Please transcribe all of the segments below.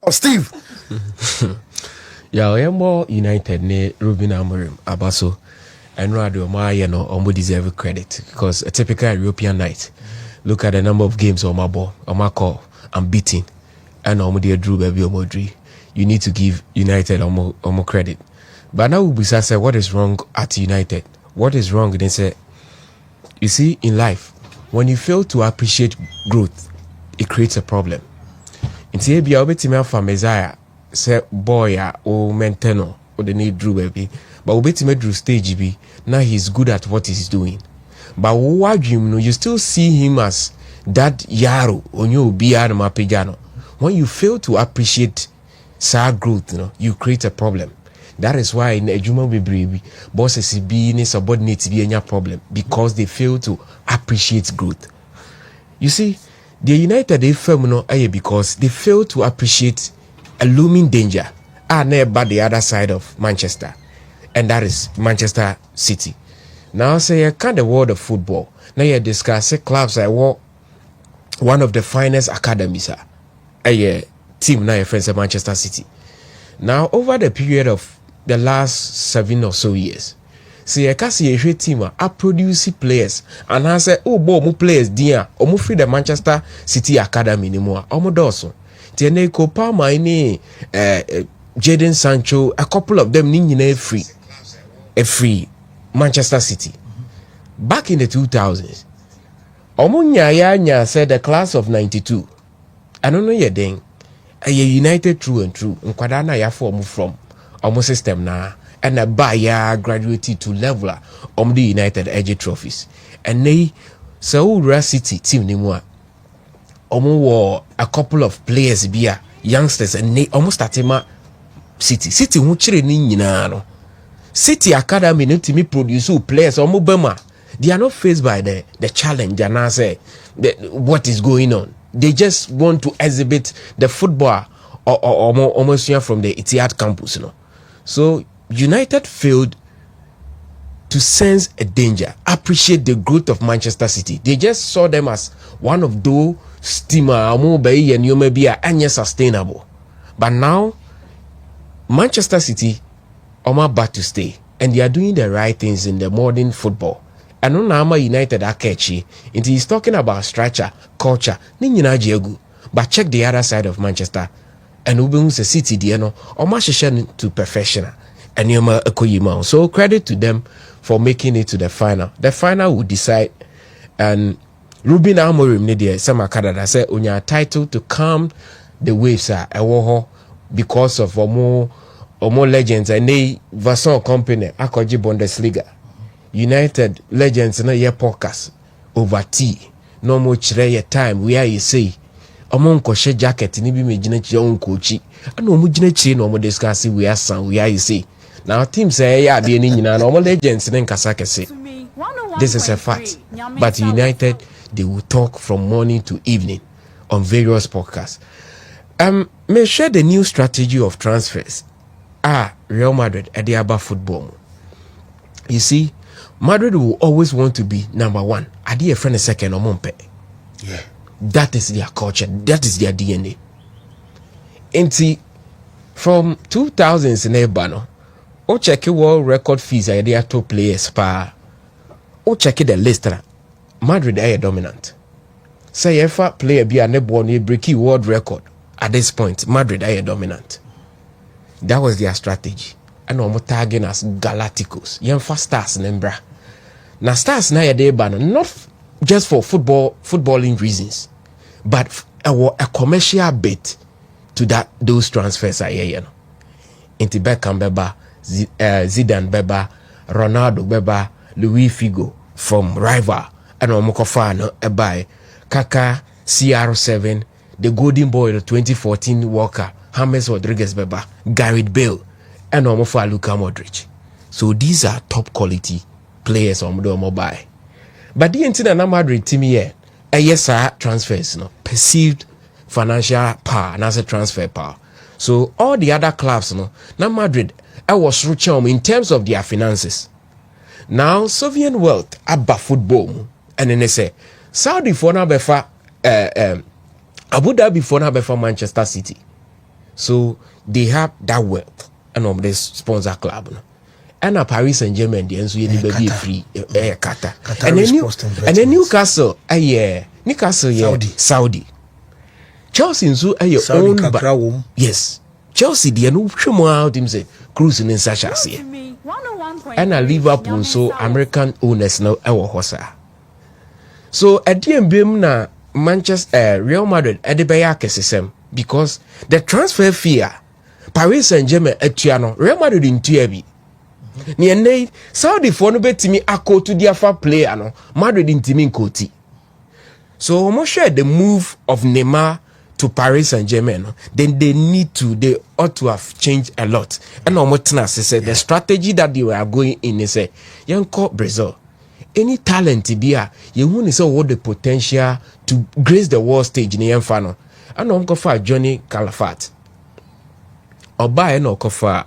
Oh, Steve. Yeah, I am more United ne Ruben Amorim Abaso and Rado Maya no almost deserve credit because a typical European night. Look at the number of games on my ball, on my call, Unbeaten, and almost drew baby Madrid. You need to give United almost credit. But now we say what is wrong at United? What is wrong? They say, you see, in life, when you fail to appreciate growth, it creates a problem. In Tibia, Obetima for Messiah, say boy, or menteno, or the need drew baby, but Obetima drew stage B. Now he's good at what he's doing. But what you still see him as that yaro on your BR mapijano. When you fail to appreciate sa growth, you create a problem. That is why in Ejuma Bibribi, bosses be in subordinate be any problem because they fail to appreciate growth. You see, the United they fail because they fail to appreciate a looming danger near the other side of Manchester, and that is Manchester City. Now say I can't the world of football. Now you discuss clubs like one of the finest academies a team now friends at Manchester City. Now over the period of the last 7 or so years, see I can see a team produce players and I say more players dear or free the Manchester City Academy anymore. Dawson. Tiene Palmer any Jadon Sancho, a couple of them a free Manchester City. Back in the 2000s, Omunya said the class of 92. I don't know your thing. A United true and true. Nkwadana ya form from almost system na and a buyer graduated to leveler the United Edge trophies. And they so City team anymore. Were a couple of players beer youngsters and they almost started City who training no. City Academy need to produce players Bema. They are not faced by the challenge and I say what is going on. They just want to exhibit the football or almost from the Etihad campus, So United failed to sense a danger, appreciate the growth of Manchester City. They just saw them as one of those steamer and you may be sustainable. But now Manchester City are back to stay, and they are doing the right things in the modern football. And now United are catchy. And he's talking about structure, culture, but check the other side of Manchester. And Ubun's a city, to professional. And so credit to them for making it to the final. The final will decide. And Ruben Amorim, some Canada said, on your title to calm the waves, because of more legends and they Vasson company Akoji Bundesliga United legends na ye podcast over tea no more chire time where you say among koshe jacket ni bi me gina chi on kochi ana omu gina chi no mo discuss we asan where you say now team say ya de ni nyina no legends ne nkasa kese. This is a fact, but United they will talk from morning to evening on various podcasts. May share the new strategy of transfers. Real Madrid at the Abba football. You see, Madrid will always want to be number one. I did a friend a second or Mompe. Yeah. That is their culture. That is their DNA. And see, from 2000s in Ebano, or check your world record fees are there top players or check the list. Madrid are dominant. Say if a player be a born a breaky world record at this point, Madrid are dominant. That was their strategy. And I'm tagging as Galacticos. Young fast stars nembra. Now stars na yade ban not just for footballing reasons, but a commercial bit to those transfers are here. Into Beckham beba, Zidane beba, Ronaldo beba, Luis Figo from rival and Omokofano by Kaka CR7, the golden boy of 2014 Walker. James Rodriguez beba, Gareth Bale, and Omofa Luka Modric. So these are top quality players on the mobile. But the entire Madrid team here, transfers, perceived financial power, and as a transfer power. So all the other clubs, now Madrid, I was rich in terms of their finances. Now Soviet wealth, abba football, and then they say Saudi for now befa Abu Dhabi for now before Manchester City. So they have that wealth and this sponsor club. And a Paris Saint-Germain, the answer you be free Qatar. And then Newcastle, Newcastle, Saudi. Chelsea nso your own yes. Chelsea the no twemo out him say cruising in such as here. And a Liverpool so American owners now ewo hosa. So at the end na Manchester Real Madrid at the kesesem because the transfer fee Paris Saint-Germain etuano Real Madrid intua bi. Ni ene Saudi for no betimi akoto dia fa player no Madrid intimi nkoti. So almost share the move of Neymar to Paris Saint-Germain, then they ought to have changed a lot. And Omotina said the strategy that they were going in is say, young Brazil, any talent be you want to say what the potential to grace the world stage in the final. And I'm for Johnny Calafat. Or buy no for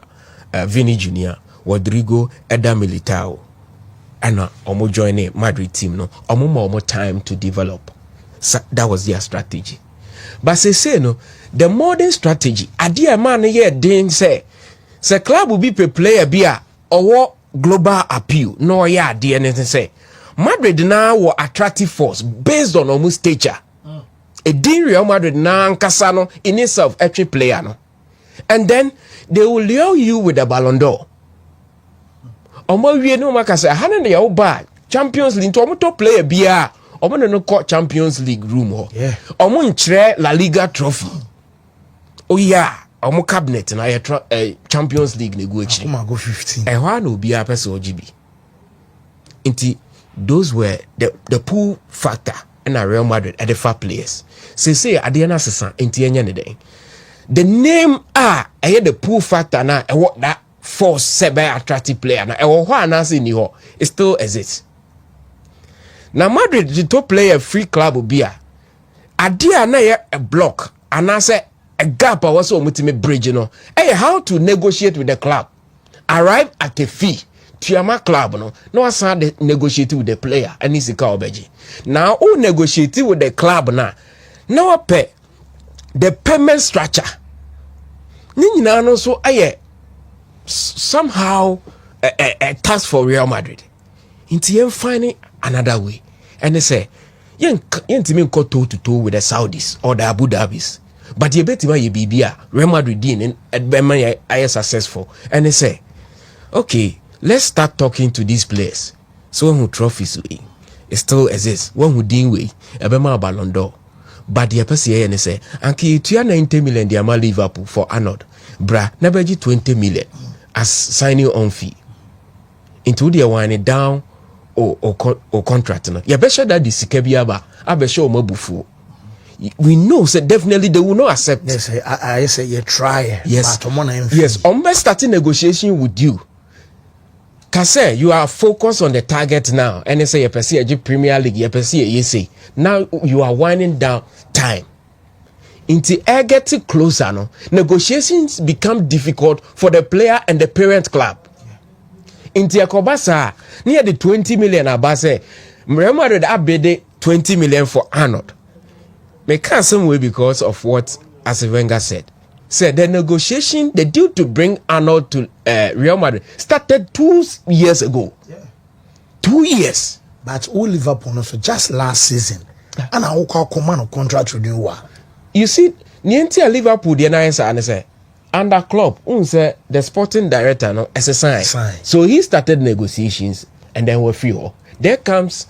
Vinny Jr., Rodrigo, Eda Militao. And Omo joining Madrid team no, Omo time to develop. So that was their strategy. But say no, the modern strategy, a dear man here didn't say club will be a player beer or global appeal. No, yeah, dear anything say. Madrid now were attractive force based on almost stature. A dean Real Madrid now Casano in itself a player no. And then they will lure you with the Ballon d'Or. Omo we no makasa hanen ya oba Champions League to top player beer. Omo no call Champions League room ho. Yeah. Omo nchre La Liga trophy. Oh yeah, omo cabinet na Champions League ne go echi. Omo go 15. E hwa no bia person OGB. Inti those were the pull factor in a Real Madrid at the far players. Say Adiana Sasa inti enya ne den. The name the pull factor na e what that force sebe attractive player na e wo hwa na say ni ho. It still exists. Now Madrid the top player free club obia adia na a block and I say a gap was so multi bridge you know how to negotiate with the club arrive at a fee to your club no aside negotiate with the player and is ka obeji now who negotiate with the club now pay the payment structure ni nyina no so somehow a task for Real Madrid into finding another way. And they say, Yentimi go toe to toe with the Saudis or the Abu Dhabis. But you bet you be Real Madrid and Bema are successful. And they say, okay, let's start talking to these players. So one who trophies it still exists. One who didn't wait, a Bema Ballon d'Or. But the person and they say, Anki, 90 million the Ama Liverpool for Arnold. Bra, never 20 million as signing on fee. Into the one down. Or contract no you better that the sikabia ba abesho mabufu we know say definitely they will not accept. Yes I say you try. Yes, but yes on starting negotiation with you Kase, you are focused on the target now and they say you pursue a Premier League you pursue you say now you are winding down time until I get closer no negotiations become difficult for the player and the parent club. Inti Yakobasa near the 20 million abase Real Madrid abede 20 million for Arnold. May can't some way because of what Arsene Wenger said the negotiation the deal to bring Arnold to Real Madrid started 2 years ago. 2 years. But all Liverpool also just last season and I will call command contract renewal. You see Niente Liverpool the answer and say under club, the sporting director no as a sign. So he started negotiations and then we're free. There comes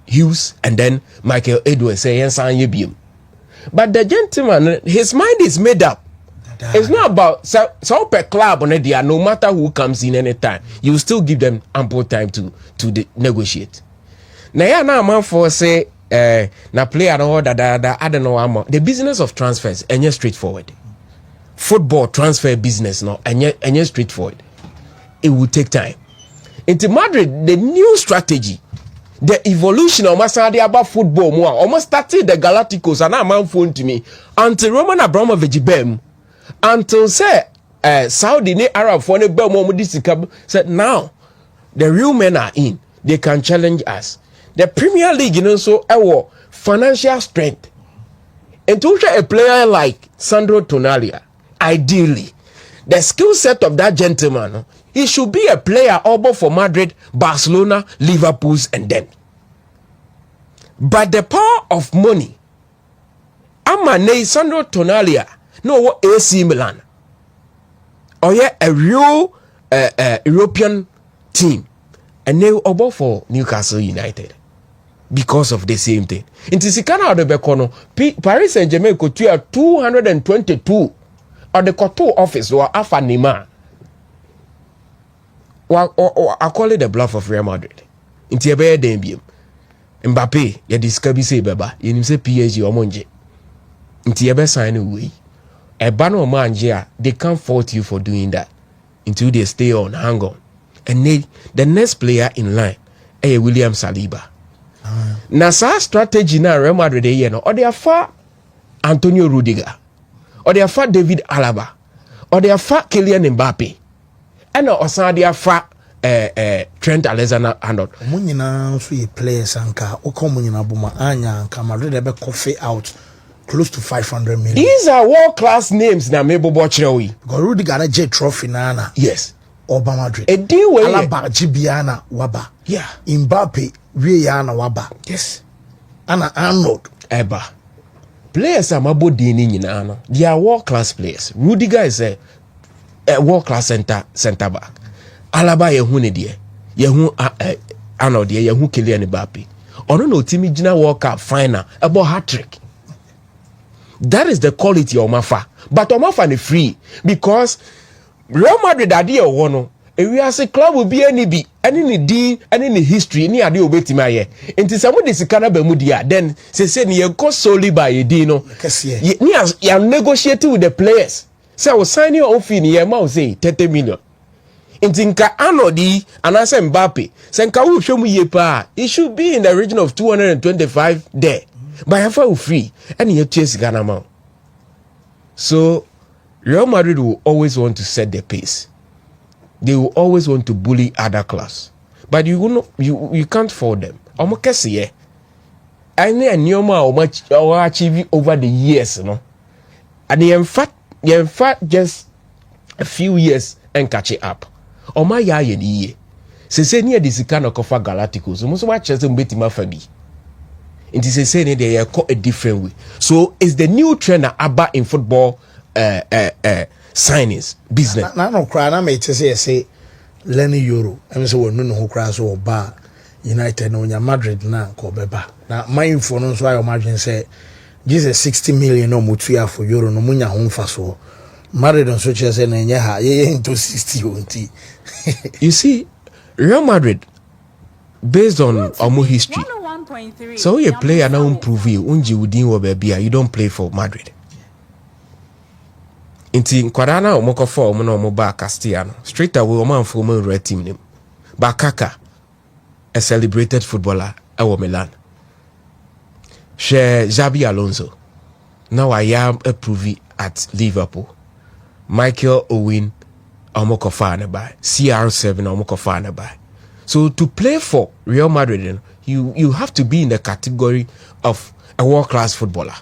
Hughes and then Michael Edwards say sign you beam. But the gentleman, his mind is made up. It's not about so per club on it, no matter who comes in anytime, you still give them ample time to negotiate. Now man for say na player no that I don't know the business of transfers and you're straightforward. Football transfer business now and straightforward. It will take time. Into Madrid, the new strategy, the evolution of Masadi about football more almost started the Galacticos and now phone to me until Roman Abramovich bem until say Saudi Arab for the said now the real men are in, they can challenge us. The Premier League so our financial strength. And to a player like Sandro Tonali, ideally, the skill set of that gentleman, he should be a player over for Madrid, Barcelona, Liverpool, and them. But the power of money, Amane Sandro Tonali, no AC Milan, or yeah, a real European team, and they over for Newcastle United because of the same thing. In Tisikana de Bekono, Paris Saint-Germain could 222 at the Koto office or Alpha Nima. Or I call it the bluff of Real Madrid. In Tiabe Dembium. Mbappe, ya discover say beba, you say PSG or Monje. In Tiabe sign away. A banner manja, they can't fault you for doing that until they stay on, hang on. And the next player in line, William Saliba. Na sa strategy na Real Madrid dey no or they afa Antonio Rudiger or they afa David Alaba or they afa Kylian Mbappe and osan they afa Trent Alexander-Arnold. Munyina so ye players anka okomunyina buma anya anka Madrid be coffee out close to 500 million. These are world class names na mebo bochrewi. Because Rudiger na J trophy na. Yes. Oba Madrid. A deal way. Alaba Gibiana waba. Yeah. Mbappe Rihanna waba. Yes. Anna Arnold. Eba. Players are mabo dini nyina no. They are world class players. Rudiger is a world class center back. Alaba yehu ne de. Yehu Arnold de yehu Kylian Mbappe. Ono no timi gina World Cup final about hat-trick. That is the quality of Mafa. But Omafa ne free because Real Madrid ade e wo no we as a club will be any din any history any ade obetima ye enti some de sika na ba mu dia then say ne go solely by a din no ni ya negotiate with the players say we sign you off in ye ma say 30 million enti nka Anodi anase Mbappe say nka wo hwemu ye pa it should be in the region of 225 there but afa free and you tie sika na ma so Real Madrid will always want to set the pace. They will always want to bully other class. But you can't fault them. I'm okay say I know how achieve over the years, you know. And in fact just a few years and catch it up. My ye. Se near this kind of cover Galacticos. Most watch as betima fabi. It is saying they are a different way. So it's the new trend about in football signings business. No cry na me say Lenny Euro. I say we no who cry so ba United no nya Madrid na ko beba. Na my info no so I imagine say this 60 million no mutua for Euro no munya ho mfa so. Madrid on so say na nya ha ye into 60 onti. You see Real Madrid based on our history. So you player now improve you unji within wo bia you don't play for Madrid. Inti nkwadana omokofo omo na omo ba Castellano straight away omo for omo red team name Bakaka a celebrated footballer at Milan she Xabi Alonso now I am a provie at Liverpool Michael Owen omokofa na buy CR7 omokofa na buy so to play for Real Madrid you have to be in the category of a world class footballer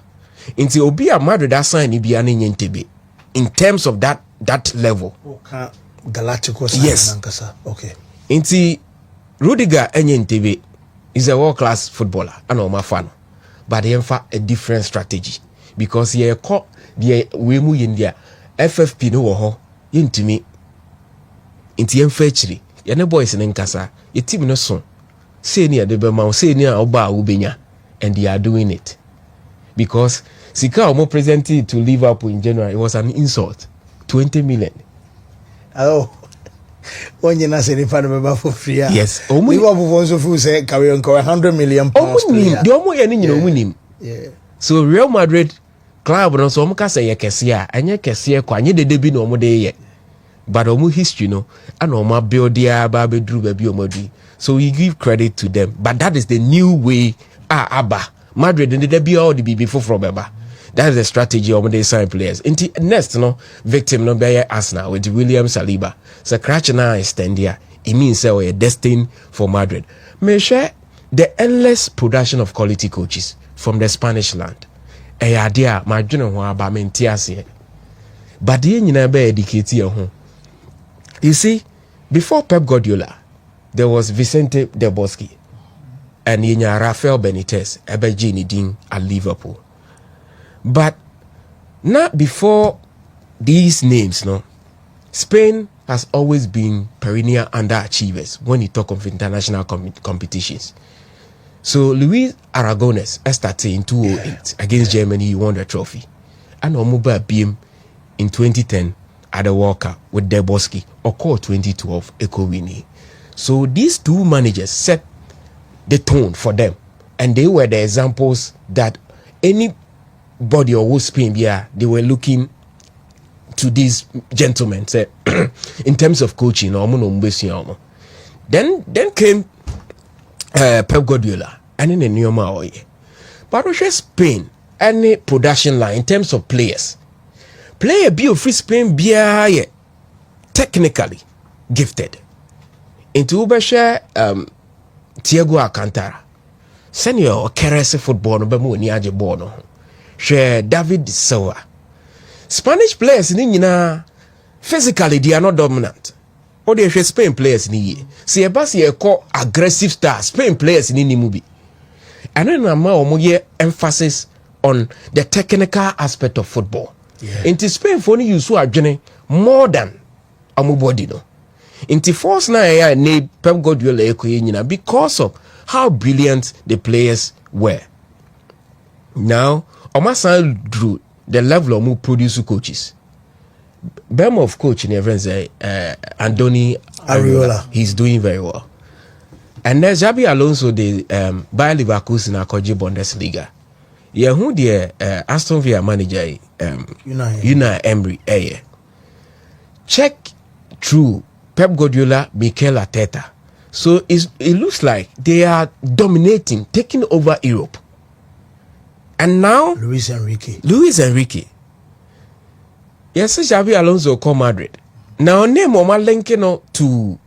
inti obi a Madrid assign bia na nyentebe in terms of that level. Okay. Galacticos. Yes. Okay. Inti Rudiger Enyentebe is a world class footballer. I know my fan. But he have a different strategy. Because he caught the we mu India FFP no ho yintimi. Inti emfechiri. Ya ne boys in Nkasa. Your team no so. Say near the Bema, say near Oba Ubenya. And they are doing it. Because Sika Omo presented to Liverpool in January. It was an insult. 20 million. Oh. When you not say for free. Yes. Liverpool also feel say carry on 100 million pounds. Yeah. So Real Madrid club no so omo say yekesia anye kese kwa anye dedebi no omo de ye. But omo history no and omo build dia ba be dru ba bi omo du. So we give credit to them. But that is the new way Abba Madrid and the be all the before from Beba. That is the strategy of the sign players. Next, victim no be Arsenal with William Saliba. So crash now extend here. It means that we're destined for Madrid. May share the endless production of quality coaches from the Spanish land. idea my general about mentias. But the you never educate you. You see, before Pep Guardiola, there was Vicente Del Bosque and Rafael Benitez, Ebegini Dean at Liverpool. But not before these names, no. Spain has always been perennial underachievers when you talk of international competitions. So Luis Aragonés started in 2008 against Germany. He won the trophy, and Omuba beam in 2010 at the World Cup with Del Bosque, or called 2012 Eco winning. So these two managers set the tone for them, and they were the examples that anybody or who Spain, yeah, they were looking to these gentlemen say, in terms of coaching. Then came Pep Guardiola and in the new Maoye. But Spain, any production line in terms of players, player be free Spain be technically gifted. Into Ubasha Thiago Alcantara, senior Kerese football no bemu ni aje bono. Share David Silva. Spanish players ni physically they are not dominant. Or they share Spain players ni. See a call aggressive star. Spain players ni mubi. And then omo emphasis on the technical aspect of football. Yeah. Into Spain for you so adwene more than body no. Into force na ne Pep Guardiola ekoye because of how brilliant the players were. Now, Omasan drew the level of produce coaches. Bem of coach in everyone say Andoni Ariola. He's doing very well. And then Xabi Alonso the Bayer Leverkusen Akoji Bundesliga. Yeah, who the Aston Villa manager Unai Emery. Check through Pep Guardiola, Mikel Arteta. So it looks like they are dominating, taking over Europe. And now Luis Enrique. Yes, Xabi Alonso call Madrid. Now name Oma Lenkeno to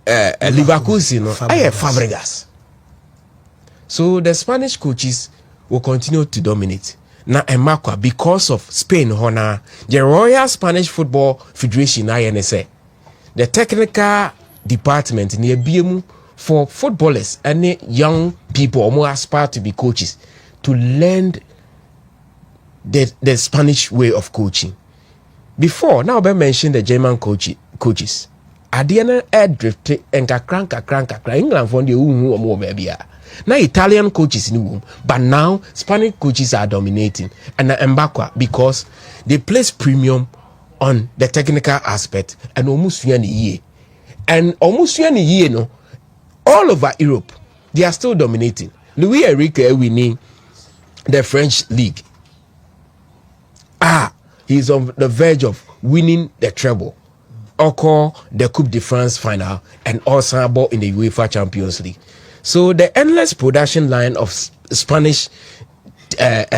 Leverkusen, Fabregas. So the Spanish coaches will continue to dominate. Now Emakwa because of Spain, Hona, the Royal Spanish Football Federation, INSA, the technical department near BMU for footballers and young people who aspire to be coaches to learn the Spanish way of coaching. Before, now I mentioned the German coaches. Adiana air drift and kakranka England for the more baby. Now Italian coaches in the room, but now Spanish coaches are dominating and Mbakwa because they place premium on the technical aspect and almost a year. And almost a year, no, all over Europe, they are still dominating. Luis Enrique winning the French league. He's on the verge of winning the treble, or the Coupe de France final, and also in the UEFA Champions League. So the endless production line of Spanish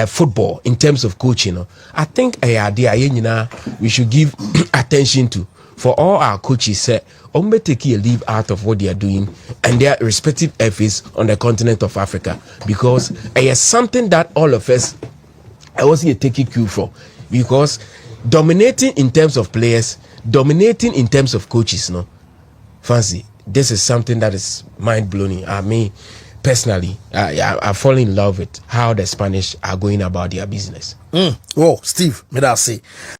football in terms of coaching, I think we should give attention to. For all our coaches, take a leave out of what they are doing and their respective efforts on the continent of Africa, because it's something that all of us I was here taking cue from, because dominating in terms of players, dominating in terms of coaches, fancy. This is something that is mind blowing. I mean, personally, I fall in love with how the Spanish are going about their business. Oh, Steve, may I say?